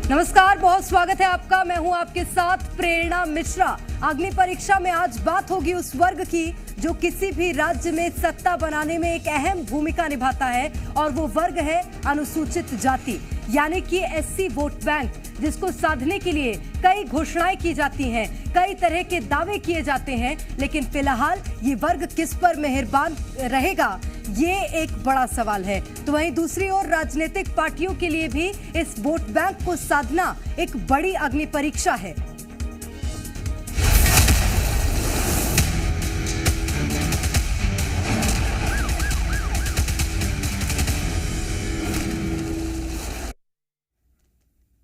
नमस्कार, बहुत स्वागत है आपका। मैं हूं आपके साथ प्रेरणा मिश्रा। अग्नि परीक्षा में आज बात होगी उस वर्ग की जो किसी भी राज्य में सत्ता बनाने में एक अहम भूमिका निभाता है, और वो वर्ग है अनुसूचित जाति, यानी कि एससी वोट बैंक, जिसको साधने के लिए कई घोषणाएं की जाती हैं, कई तरह के दावे किए जाते हैं, लेकिन फिलहाल ये वर्ग किस पर मेहरबान रहेगा, ये एक बड़ा सवाल है। तो वहीं दूसरी ओर राजनीतिक पार्टियों के लिए भी इस वोट बैंक को साधना एक बड़ी अग्नि परीक्षा है।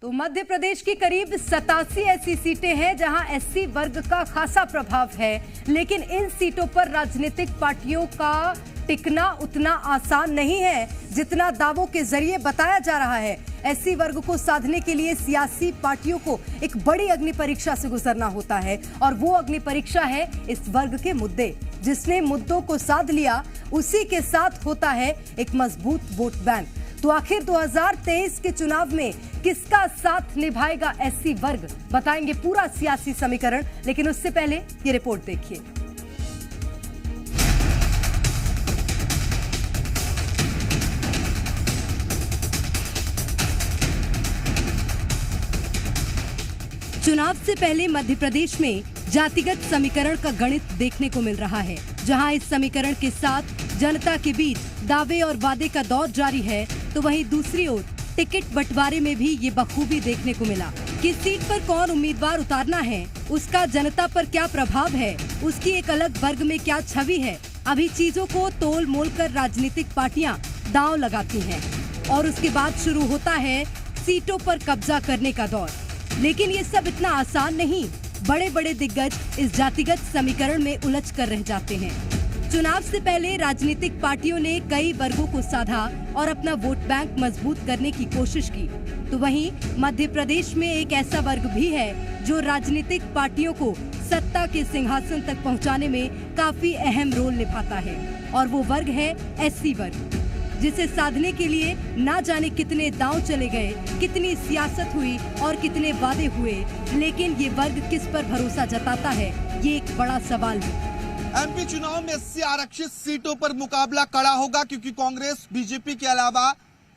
तो मध्य प्रदेश की करीब 87 ऐसी सीटें हैं जहां एससी वर्ग का खासा प्रभाव है, लेकिन इन सीटों पर राजनीतिक पार्टियों का टिकना उतना आसान नहीं है जितना दावों के जरिए बताया जा रहा है। एससी वर्ग को साधने के लिए सियासी पार्टियों को एक बड़ी अग्नि परीक्षा से गुजरना होता है, और वो अग्नि परीक्षा है इस वर्ग के मुद्दे। जिसने मुद्दों को साध लिया उसी के साथ होता है एक मजबूत वोट बैंक। तो आखिर 2023 के चुनाव में किसका साथ निभाएगा एससी वर्ग, बताएंगे पूरा सियासी समीकरण। लेकिन उससे पहले ये रिपोर्ट देखिए। चुनाव से पहले मध्य प्रदेश में जातिगत समीकरण का गणित देखने को मिल रहा है, जहां इस समीकरण के साथ जनता के बीच दावे और वादे का दौर जारी है। तो वहीं दूसरी ओर टिकट बंटवारे में भी ये बखूबी देखने को मिला। किस सीट पर कौन उम्मीदवार उतारना है, उसका जनता पर क्या प्रभाव है, उसकी एक अलग वर्ग में क्या छवि है, अभी चीजों को तोल मोल कर राजनीतिक पार्टियां दांव लगाती हैं, और उसके बाद शुरू होता है सीटों पर कब्जा करने का दौर। लेकिन ये सब इतना आसान नहीं। बड़े बड़े दिग्गज इस जातिगत समीकरण में उलझ कर रह जाते हैं। चुनाव से पहले राजनीतिक पार्टियों ने कई वर्गों को साधा और अपना वोट बैंक मजबूत करने की कोशिश की। तो वहीं मध्य प्रदेश में एक ऐसा वर्ग भी है जो राजनीतिक पार्टियों को सत्ता के सिंहासन तक पहुंचाने में काफी अहम रोल निभाता है, और वो वर्ग है एससी वर्ग, जिसे साधने के लिए ना जाने कितने दांव चले गए, कितनी सियासत हुई और कितने वादे हुए, लेकिन ये वर्ग किस पर भरोसा जताता है, ये एक बड़ा सवाल है। एमपी चुनाव में 80 आरक्षित सीटों पर मुकाबला कड़ा होगा, क्योंकि कांग्रेस, बीजेपी के अलावा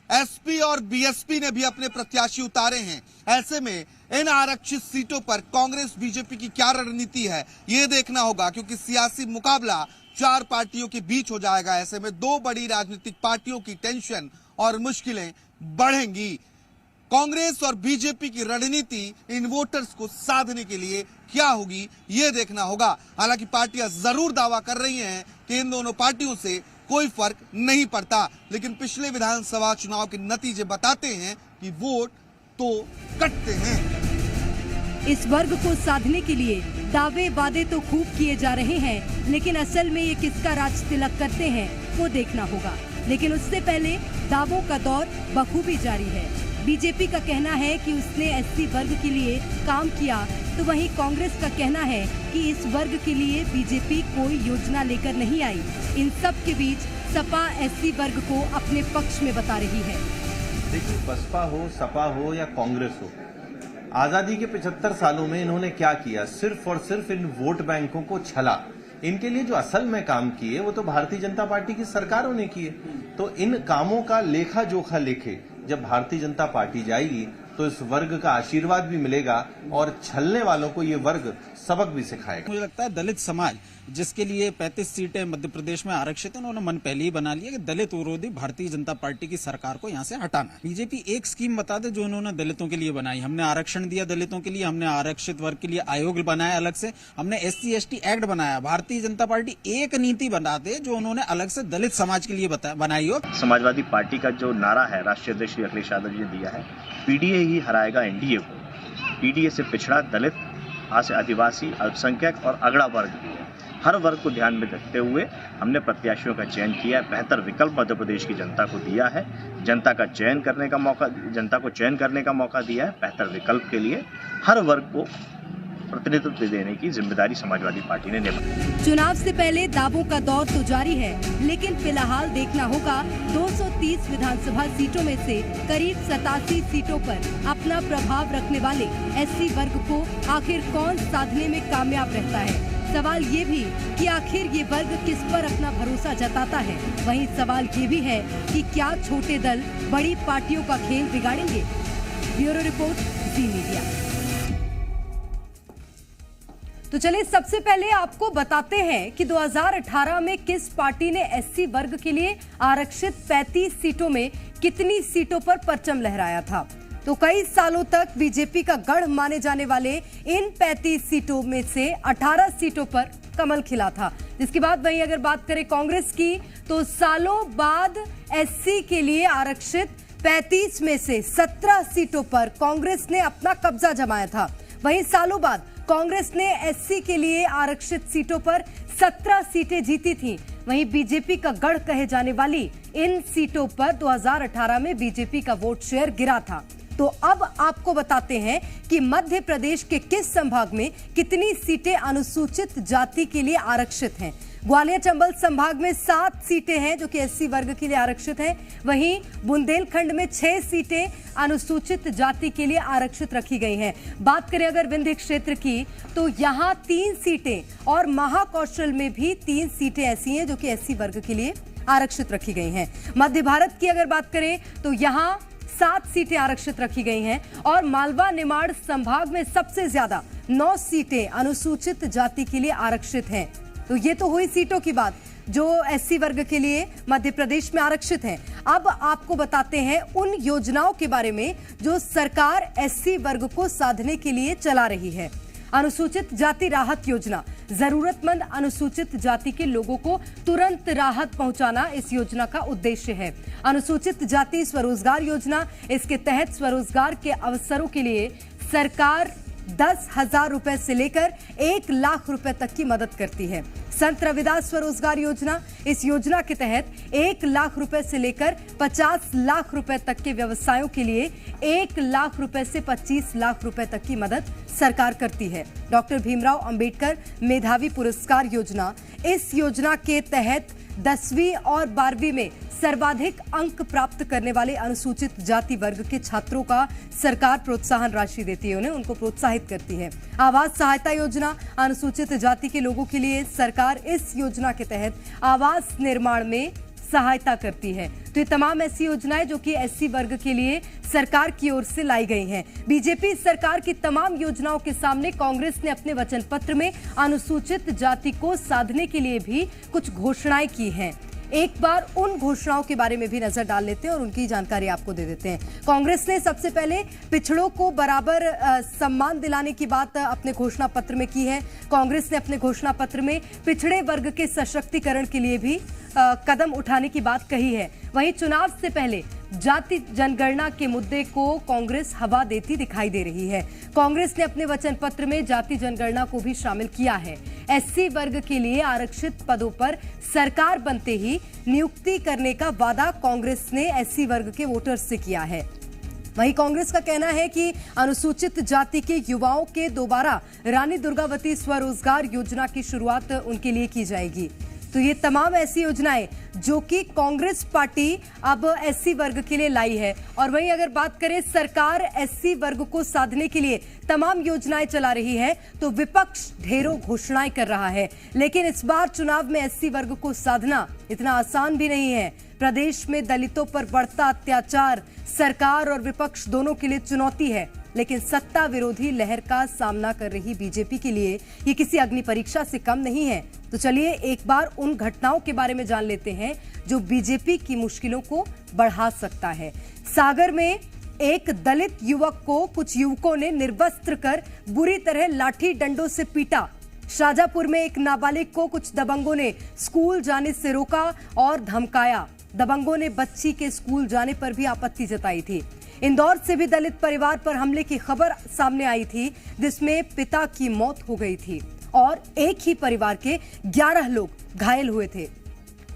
एसपी और बीएसपी ने भी अपने प्रत्याशी उतारे हैं। ऐसे में इन आरक्षित सीटों पर कांग्रेस बीजेपी की क्या रणनीति है, ये देखना होगा, क्योंकि सियासी मुकाबला 4 पार्टियों के बीच हो जाएगा। ऐसे में 2 बड़ी राजनीतिक पार्टियों की टेंशन और मुश्किलें बढ़ेंगी। कांग्रेस और बीजेपी की रणनीति इन वोटर्स को साधने के लिए क्या होगी, ये देखना होगा। हालांकि पार्टियां जरूर दावा कर रही हैं कि इन दोनों पार्टियों से कोई फर्क नहीं पड़ता, लेकिन पिछले विधानसभा चुनाव के नतीजे बताते हैं कि वोट तो कटते हैं। इस वर्ग को साधने के लिए दावे वादे तो खूब किए जा रहे हैं, लेकिन असल में ये किसका राज तिलक करते हैं वो देखना होगा। लेकिन उससे पहले दावों का दौर बखूबी जारी है। बीजेपी का कहना है कि उसने एससी वर्ग के लिए काम किया, तो वहीं कांग्रेस का कहना है कि इस वर्ग के लिए बीजेपी कोई योजना लेकर नहीं आई। इन सब के बीच सपा एससी वर्ग को अपने पक्ष में बता रही है। देखिए, बसपा हो, सपा हो या कांग्रेस हो, आजादी के 75 सालों में इन्होंने क्या किया? सिर्फ और सिर्फ इन वोट बैंकों को छला। इनके लिए जो असल में काम किए वो तो भारतीय जनता पार्टी की सरकारों ने किए। तो इन कामों का लेखा जोखा लेखे जब भारतीय जनता पार्टी जाएगी तो इस वर्ग का आशीर्वाद भी मिलेगा और छलने वालों को ये वर्ग सबक भी सिखाएगा। मुझे लगता है दलित समाज, जिसके लिए 35 सीटें मध्य प्रदेश में आरक्षित है, उन्होंने मन पहले ही बना लिया कि दलित विरोधी भारतीय जनता पार्टी की सरकार को यहाँ से हटाना है। बीजेपी एक स्कीम बता दे जो उन्होंने दलितों के लिए बनाई। हमने आरक्षण दिया दलितों के लिए, हमने आरक्षित वर्ग के लिए आयोग बनाया अलग से, हमने SC ST एक्ट बनाया। भारतीय जनता पार्टी एक नीति बना दे जो उन्होंने अलग से दलित समाज के लिए बनाई हो। समाजवादी पार्टी का जो नारा है राष्ट्रीय अध्यक्ष श्री अखिलेश यादव जी ने दिया है, पीडीए ही हराएगा एनडीए को। पीडीए से पिछड़ा, दलित, आज से आदिवासी, अल्पसंख्यक और अगड़ा वर्ग भी है। हर वर्ग को ध्यान में रखते हुए हमने प्रत्याशियों का चयन किया है। बेहतर विकल्प मध्य प्रदेश की जनता को दिया है। जनता को चयन करने का मौका दिया है। बेहतर विकल्प के लिए हर वर्ग को प्रतिनिधित्व देने की जिम्मेदारी समाजवादी पार्टी ने निभाई। चुनाव से पहले दावों का दौर तो जारी है, लेकिन फिलहाल देखना होगा 230 विधानसभा सीटों में से करीब 87 सीटों पर अपना प्रभाव रखने वाले एससी वर्ग को आखिर कौन साधने में कामयाब रहता है। सवाल ये भी कि आखिर ये वर्ग किस पर अपना भरोसा जताता है। वहीं सवाल ये भी है कि क्या छोटे दल बड़ी पार्टियों का खेल बिगाड़ेंगे। ब्यूरो रिपोर्ट, जी मीडिया। तो चलिए सबसे पहले आपको बताते हैं कि 2018 में किस पार्टी ने एससी वर्ग के लिए आरक्षित 35 सीटों में कितनी सीटों पर परचम लहराया था। तो कई सालों तक बीजेपी का गढ़ माने जाने वाले इन 35 सीटों में से 18 सीटों पर कमल खिला था। जिसके बाद वहीं अगर बात करें कांग्रेस की, तो सालों बाद एससी के लिए आरक्षित 35 में से 17 सीटों पर कांग्रेस ने अपना कब्जा जमाया था। वहीं सालों बाद कांग्रेस ने एससी के लिए आरक्षित सीटों पर 17 सीटें जीती थीं। वहीं बीजेपी का गढ़ कहे जाने वाली इन सीटों पर 2018 में बीजेपी का वोट शेयर गिरा था। तो अब आपको बताते हैं कि मध्य प्रदेश के किस संभाग में कितनी सीटें अनुसूचित जाति के लिए आरक्षित हैं। ग्वालियर चंबल संभाग में 7 सीटें हैं जो कि एससी वर्ग के लिए आरक्षित हैं। वहीं बुंदेलखंड में 6 सीटें अनुसूचित जाति के लिए आरक्षित रखी गई हैं। बात करें अगर विंध्य क्षेत्र की, तो यहाँ 3 सीटें और महाकौशल में भी 3 सीटें ऐसी हैं जो कि एससी वर्ग के लिए आरक्षित रखी गई हैं। मध्य भारत की अगर बात करें तो यहाँ 7 सीटें आरक्षित रखी गई हैं और मालवा निमाड़ संभाग में सबसे ज्यादा 9 सीटें अनुसूचित जाति के लिए आरक्षित हैं। तो ये तो हुई सीटों की बात जो एससी वर्ग के लिए मध्य प्रदेश में आरक्षित हैं। अब आपको बताते हैं उन योजनाओं के बारे में जो सरकार एससी वर्ग को साधने के लिए चला रही है। अनुसूचित जाति राहत योजना, जरूरतमंद अनुसूचित जाति के लोगों को तुरंत राहत पहुंचाना इस योजना का उद्देश्य है। अनुसूचित जाति स्वरोजगार योजना, इसके तहत स्वरोजगार के अवसरों के लिए सरकार 10,000 रुपए से लेकर 1 लाख रुपए तक की मदद करती है। संत रविदास स्वरोजगार योजना, इस योजना के तहत 1 लाख रुपए से लेकर 50 लाख रुपए तक के व्यवसायों के लिए 1 लाख रुपए से 25 लाख रुपए तक की मदद सरकार करती है। डॉक्टर भीमराव अंबेडकर मेधावी पुरस्कार योजना, इस योजना के तहत 10वीं और 12वीं में सर्वाधिक अंक प्राप्त करने वाले अनुसूचित जाति वर्ग के छात्रों का सरकार प्रोत्साहन राशि देती है, उनको प्रोत्साहित करती है। आवास सहायता योजना, अनुसूचित जाति के लोगों के लिए सरकार इस योजना के तहत आवास निर्माण में सहायता करती है। तो ये तमाम ऐसी योजनाएं जो कि एससी वर्ग के लिए सरकार की ओर से लाई गई हैं। बीजेपी सरकार की तमाम योजनाओं के सामने कांग्रेस ने अपने वचन पत्र में अनुसूचित जाति को साधने के लिए भी कुछ घोषणाएं की हैं। एक बार उन घोषणाओं के बारे में भी नजर डाल लेते हैं और उनकी जानकारी आपको दे देते हैं। कांग्रेस ने सबसे पहले पिछड़ों को बराबर सम्मान दिलाने की बात अपने घोषणा पत्र में की है। कांग्रेस ने अपने घोषणा पत्र में पिछड़े वर्ग के सशक्तिकरण के लिए भी कदम उठाने की बात कही है। वहीं चुनाव से पहले जाति जनगणना के मुद्दे को कांग्रेस हवा देती दिखाई दे रही है। कांग्रेस ने अपने वचन पत्र में जाति जनगणना को भी शामिल किया है। एससी वर्ग के लिए आरक्षित पदों पर सरकार बनते ही नियुक्ति करने का वादा कांग्रेस ने एससी वर्ग के वोटर्स से किया है। वहीं कांग्रेस का कहना है कि अनुसूचित जाति के युवाओं के दोबारा रानी दुर्गावती स्वरोजगार योजना की शुरुआत उनके लिए की जाएगी। तो ये तमाम ऐसी योजनाएं जो कि कांग्रेस पार्टी अब एससी वर्ग के लिए लाई है। और वहीं अगर बात करें सरकार एससी वर्ग को साधने के लिए तमाम योजनाएं चला रही है, तो विपक्ष ढेरों घोषणाएं कर रहा है। लेकिन इस बार चुनाव में एससी वर्ग को साधना इतना आसान भी नहीं है। प्रदेश में दलितों पर बढ़ता अत्याचार सरकार और विपक्ष दोनों के लिए चुनौती है। लेकिन सत्ता विरोधी लहर का सामना कर रही बीजेपी के लिए ये किसी अग्नि परीक्षा से कम नहीं है। तो चलिए एक बार उन घटनाओं के बारे में जान लेते हैं जो बीजेपी की मुश्किलों को बढ़ा सकता है। सागर में एक दलित युवक को कुछ युवकों ने निर्वस्त्र कर बुरी तरह लाठी डंडों से पीटा। शाजापुर में एक नाबालिग को कुछ दबंगों ने स्कूल जाने से रोका और धमकाया। दबंगों ने बच्ची के स्कूल जाने पर भी आपत्ति जताई थी। इंदौर से भी दलित परिवार पर हमले की खबर सामने आई थी, जिसमें पिता की मौत हो गई थी और एक ही परिवार के 11 लोग घायल हुए थे।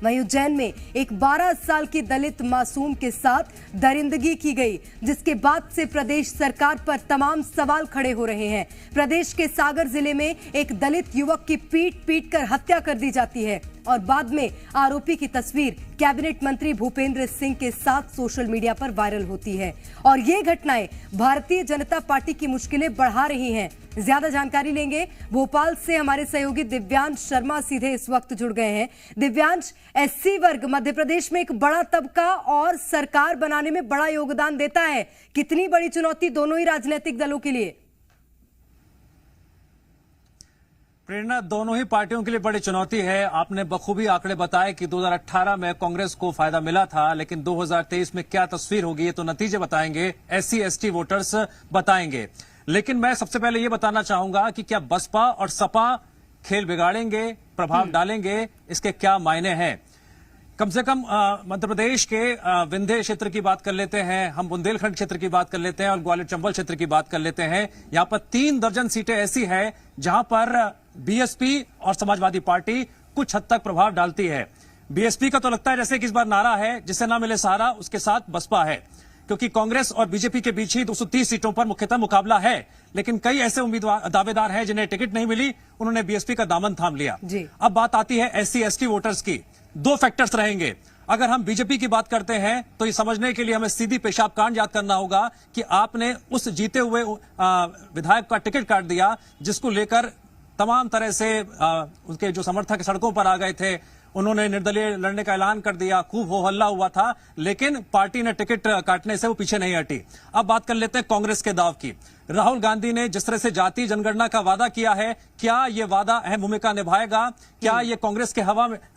वहीं उज्जैन में एक 12 साल की दलित मासूम के साथ दरिंदगी की गई, जिसके बाद से प्रदेश सरकार पर तमाम सवाल खड़े हो रहे हैं। प्रदेश के सागर जिले में एक दलित युवक की पीट कर हत्या कर दी जाती है और बाद में आरोपी की तस्वीर कैबिनेट मंत्री भूपेंद्र सिंह के साथ सोशल मीडिया पर वायरल होती है और ये घटनाएं भारतीय जनता पार्टी की मुश्किलें बढ़ा रही हैं। ज्यादा जानकारी लेंगे भोपाल से हमारे सहयोगी दिव्यांश शर्मा, सीधे इस वक्त जुड़ गए हैं। दिव्यांश, एससी वर्ग मध्य प्रदेश में एक बड़ा तबका और सरकार बनाने में बड़ा योगदान देता है, कितनी बड़ी चुनौती दोनों ही राजनीतिक दलों के लिए? प्रेरणा, दोनों ही पार्टियों के लिए बड़ी चुनौती है। आपने बखूबी आंकड़े बताए कि 2018 में कांग्रेस को फायदा मिला था, लेकिन 2023 में क्या तस्वीर होगी ये तो नतीजे बताएंगे, एससी एसटी वोटर्स बताएंगे। लेकिन मैं सबसे पहले ये बताना चाहूंगा कि क्या बसपा और सपा खेल बिगाड़ेंगे, प्रभाव डालेंगे, इसके क्या मायने हैं? कम से कम मध्य प्रदेश के विंध्य क्षेत्र की बात कर लेते हैं, हम बुंदेलखंड क्षेत्र की बात कर लेते हैं और ग्वालियर चंबल क्षेत्र की बात कर लेते हैं। यहां पर 3 दर्जन सीटें ऐसी हैं जहां पर बीएसपी और समाजवादी पार्टी कुछ हद तक प्रभाव डालती है। बीएसपी का तो लगता है जैसे कि इस बार नारा है, जिसे ना मिले सहारा उसके साथ बसपा है, क्योंकि कांग्रेस और बीजेपी के बीच ही 230 सीटों पर मुख्यतः मुकाबला है। लेकिन कई ऐसे उम्मीदवार दावेदार हैं जिन्हें टिकट नहीं मिली, उन्होंने बीएसपी का दामन थाम लिया। अब बात आती है एससी एसटी वोटर्स की। 2 फैक्टर्स रहेंगे। अगर हम बीजेपी की बात करते हैं तो ये समझने के लिए हमें सीधी पेशाब कांड याद करना होगा कि आपने उस जीते हुए विधायक का टिकट काट दिया, जिसको लेकर तमाम तरह से उसके जो समर्थक सड़कों पर आ गए थे, उन्होंने निर्दलीय लड़ने का ऐलान कर दिया, खूब हो हल्ला हुआ था, लेकिन पार्टी ने टिकट काटने से वो पीछे नहीं हटी। अब बात कर लेते हैं कांग्रेस के दाव की। राहुल गांधी ने जिस तरह से जातीय जनगणना का वादा किया है, क्या ये वादा अहम भूमिका निभाएगा? क्या ये कांग्रेस के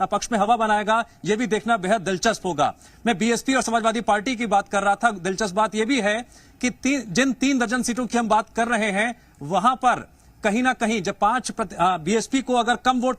पक्ष में हवा बनाएगा? ये भी देखना बेहद दिलचस्प होगा। मैं बीएसपी और समाजवादी पार्टी की बात कर रहा था। दिलचस्प बात यह भी है कि जिन 3 दर्जन सीटों की हम बात कर रहे हैं, वहां पर कहीं ना कहीं जब बीएसपी को अगर कम वोट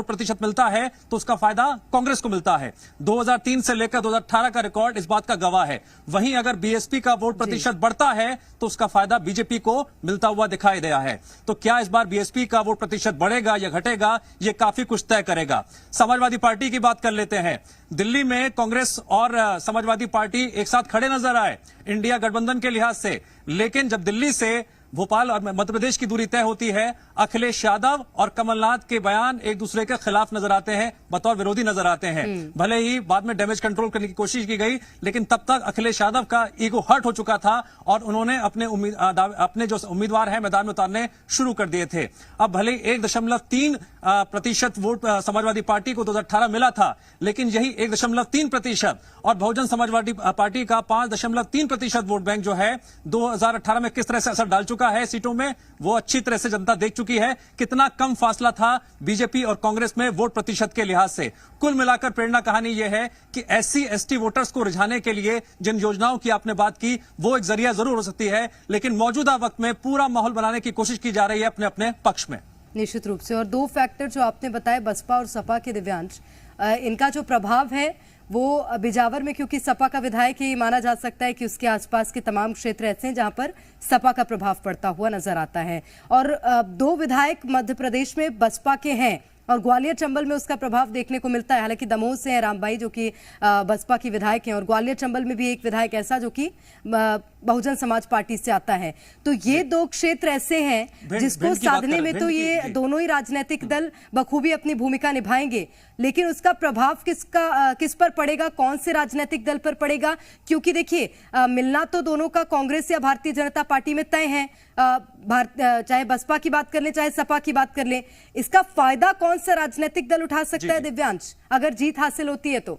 प्रतिशत मिलता है तो उसका फायदा कांग्रेस को मिलता है। 2003 से लेकर 2018 का रिकॉर्ड इस बात का गवाह है। वहीं अगर बीएसपी का वोट प्रतिशत बढ़ता है तो उसका फायदा बीजेपी को मिलता हुआ दिखाई दिया है। तो क्या इस बार बीएसपी का वोट प्रतिशत बढ़ेगा या घटेगा, यह काफी कुछ तय करेगा। समाजवादी पार्टी की बात कर लेते हैं। दिल्ली में कांग्रेस और समाजवादी पार्टी एक साथ खड़े नजर आए इंडिया गठबंधन के लिहाज से, लेकिन जब दिल्ली से भोपाल और मध्य प्रदेश की दूरी तय होती है, अखिलेश यादव और कमलनाथ के बयान एक दूसरे के खिलाफ नजर आते हैं, बतौर विरोधी नजर आते हैं। भले ही बाद में डैमेज कंट्रोल करने की कोशिश की गई, लेकिन तब तक अखिलेश यादव का ईगो हर्ट हो चुका था और उन्होंने अपने जो उम्मीदवार हैं मैदान में उतारने शुरू कर दिए थे। अब भले 1.3% वोट समाजवादी पार्टी को 2018 मिला था, लेकिन यही 1.3% और बहुजन समाजवादी पार्टी का 5.3% वोट बैंक जो है 2018 में किस तरह से असर डाल चुका है सीटों में, वो अच्छी तरह से जनता देख चुकी है। कितना कम फासला था बीजेपी और कांग्रेस में वोट प्रतिशत के लिहाज से। कुल मिलाकर प्रेरणा कहानी यह है कि एससी एसटी वोटर्स को रिझाने के लिए जिन योजनाओं की आपने बात की, वो एक जरिया जरूर हो सकती है, लेकिन मौजूदा वक्त में पूरा माहौल बनाने की कोशिश की जा रही है अपने अपने पक्ष में। निश्चित रूप से। और 2 फैक्टर जो आपने बताए, बसपा और सपा के, दिव्यांश, इनका जो प्रभाव है वो बिजावर में, क्योंकि सपा का विधायक ही माना जा सकता है कि उसके आसपास के तमाम क्षेत्र ऐसे हैं जहां पर सपा का प्रभाव पड़ता हुआ नजर आता है। और 2 विधायक मध्य प्रदेश में बसपा के हैं और ग्वालियर चंबल में उसका प्रभाव देखने को मिलता है। हालांकि दमोह से है रामबाई जो कि बसपा की विधायक हैं, और ग्वालियर चंबल में भी एक विधायक ऐसा जो कि बहुजन समाज पार्टी से आता है। तो ये 2 क्षेत्र ऐसे हैं जिसको साधने में तो ये दोनों ही राजनीतिक दल बखूबी अपनी भूमिका निभाएंगे, लेकिन उसका प्रभाव किस पर पड़ेगा, कौन से राजनीतिक दल पर पड़ेगा? क्योंकि देखिए, मिलना तो दोनों का कांग्रेस या भारतीय जनता पार्टी में तय है, चाहे बसपा की बात कर लें चाहे सपा की बात कर लें। इसका फायदा कौन सा राजनीतिक दल उठा सकता है, दिव्यांश, अगर जीत हासिल होती है तो?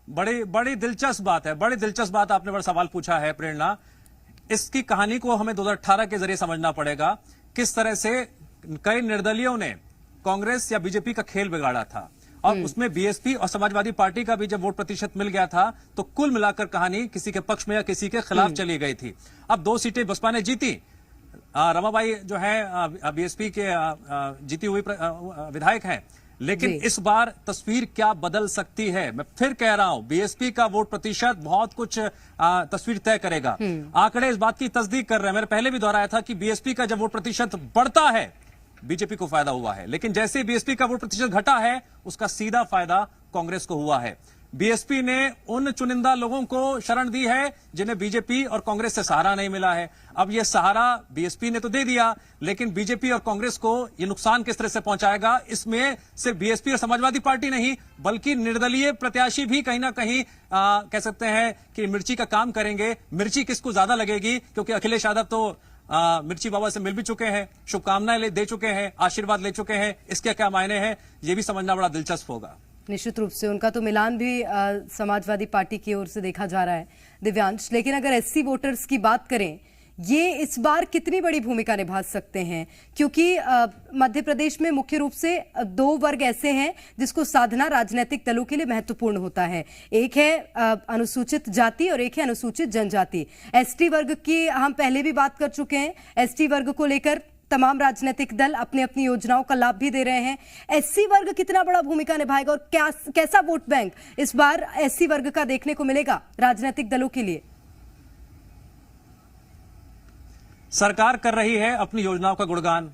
बड़ी दिलचस्प बात है, बड़ी दिलचस्प बात आपने बड़ा सवाल पूछा है प्रेरणा। इसकी कहानी को हमें 2018 के जरिए समझना पड़ेगा, किस तरह से कई निर्दलियों ने कांग्रेस या बीजेपी का खेल बिगाड़ा था, और उसमें बीएसपी और समाजवादी पार्टी का भी जब वोट प्रतिशत मिल गया था तो कुल मिलाकर कहानी किसी के पक्ष में या किसी के खिलाफ चली गई थी। अब 2 सीटें बसपा ने जीती। रमाबाई जो है बीएसपी के जीती हुई विधायक हैं, लेकिन इस बार तस्वीर क्या बदल सकती है? मैं फिर कह रहा हूं, बीएसपी का वोट प्रतिशत बहुत कुछ तस्वीर तय करेगा। आंकड़े इस बात की तस्दीक कर रहे हैं। मैंने पहले भी दोहराया था कि बीएसपी का जब वोट प्रतिशत बढ़ता है बीजेपी को फायदा हुआ है, लेकिन जैसे बीएसपी का वोट प्रतिशत घटा है उसका सीधा फायदा कांग्रेस को हुआ है। बीएसपी ने उन चुनिंदा लोगों को शरण दी है जिन्हें बीजेपी और कांग्रेस से सहारा नहीं मिला है। अब यह सहारा बीएसपी ने तो दे दिया, लेकिन बीजेपी और कांग्रेस को यह नुकसान किस तरह से पहुंचाएगा, इसमें सिर्फ बीएसपी और समाजवादी पार्टी नहीं बल्कि निर्दलीय प्रत्याशी भी कहीं ना कहीं कह सकते हैं कि मिर्ची का काम करेंगे। मिर्ची किसको ज्यादा लगेगी, क्योंकि अखिलेश यादव तो मिर्ची बाबा से मिल भी चुके हैं, शुभकामनाएं दे चुके हैं, आशीर्वाद ले चुके हैं। इसके क्या मायने हैं यह भी समझना बड़ा दिलचस्प होगा। निश्चित रूप से उनका तो मिलान भी समाजवादी पार्टी की ओर से देखा जा रहा है दिव्यांश। लेकिन अगर एससी वोटर्स की बात करें, ये इस बार कितनी बड़ी भूमिका निभा सकते हैं, क्योंकि मध्य प्रदेश में मुख्य रूप से दो वर्ग ऐसे हैं जिसको साधना राजनीतिक दलों के लिए महत्वपूर्ण होता है। एक है अनुसूचित जाति और एक है अनुसूचित जनजाति। एसटी वर्ग की हम पहले भी बात कर चुके हैं। एसटी वर्ग को लेकर तमाम राजनीतिक दल अपनी अपनी योजनाओं का लाभ भी दे रहे हैं। एससी वर्ग कितना बड़ा भूमिका निभाएगा और कैसा वोट बैंक इस बार एससी वर्ग का देखने को मिलेगा राजनीतिक दलों के लिए? सरकार कर रही है अपनी योजनाओं का गुणगान।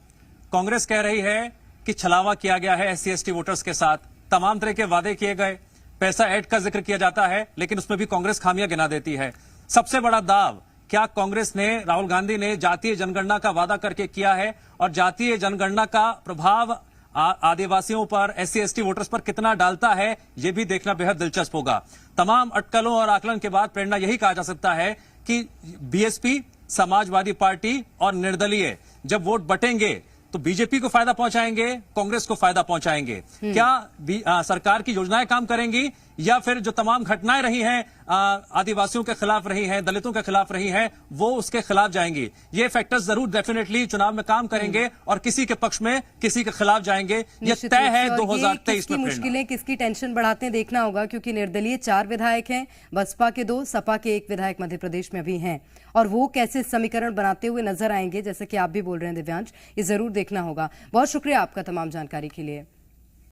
कांग्रेस कह रही है कि छलावा किया गया है एससी एसटी वोटर्स के साथ, तमाम तरह के वादे किए गए, पैसा ऐड का जिक्र किया जाता है, लेकिन उसमें भी कांग्रेस खामियां गिना देती है। सबसे बड़ा दाव क्या कांग्रेस ने, राहुल गांधी ने जातीय जनगणना का वादा करके किया है, और जातीय जनगणना का प्रभाव आदिवासियों पर, एससी एसटी वोटर्स पर कितना डालता है, यह भी देखना बेहद दिलचस्प होगा। तमाम अटकलों और आकलन के बाद प्रेरणा यही कहा जा सकता है कि बीएसपी, समाजवादी पार्टी और निर्दलीय जब वोट बटेंगे तो बीजेपी को फायदा पहुंचाएंगे, कांग्रेस को फायदा पहुंचाएंगे। क्या सरकार की योजनाएं काम करेंगी, या फिर जो तमाम घटनाएं रही हैं आदिवासियों के खिलाफ रही हैं, दलितों के खिलाफ रही हैं, वो उसके खिलाफ जाएंगी? ये फैक्टर्स जरूर डेफिनेटली चुनाव में काम करेंगे और किसी के पक्ष में किसी के खिलाफ जाएंगे। ये तय है 2023 में। मुश्किलें किसकी टेंशन बढ़ाते हैं देखना होगा, क्योंकि निर्दलीय 4 विधायक हैं, बसपा के 2, सपा के 1 विधायक मध्य प्रदेश में भी हैं, और वो कैसे समीकरण बनाते हुए नजर आएंगे, जैसे कि आप भी बोल रहे हैं दिव्यांश, ये जरूर देखना होगा। बहुत शुक्रिया आपका तमाम जानकारी के लिए।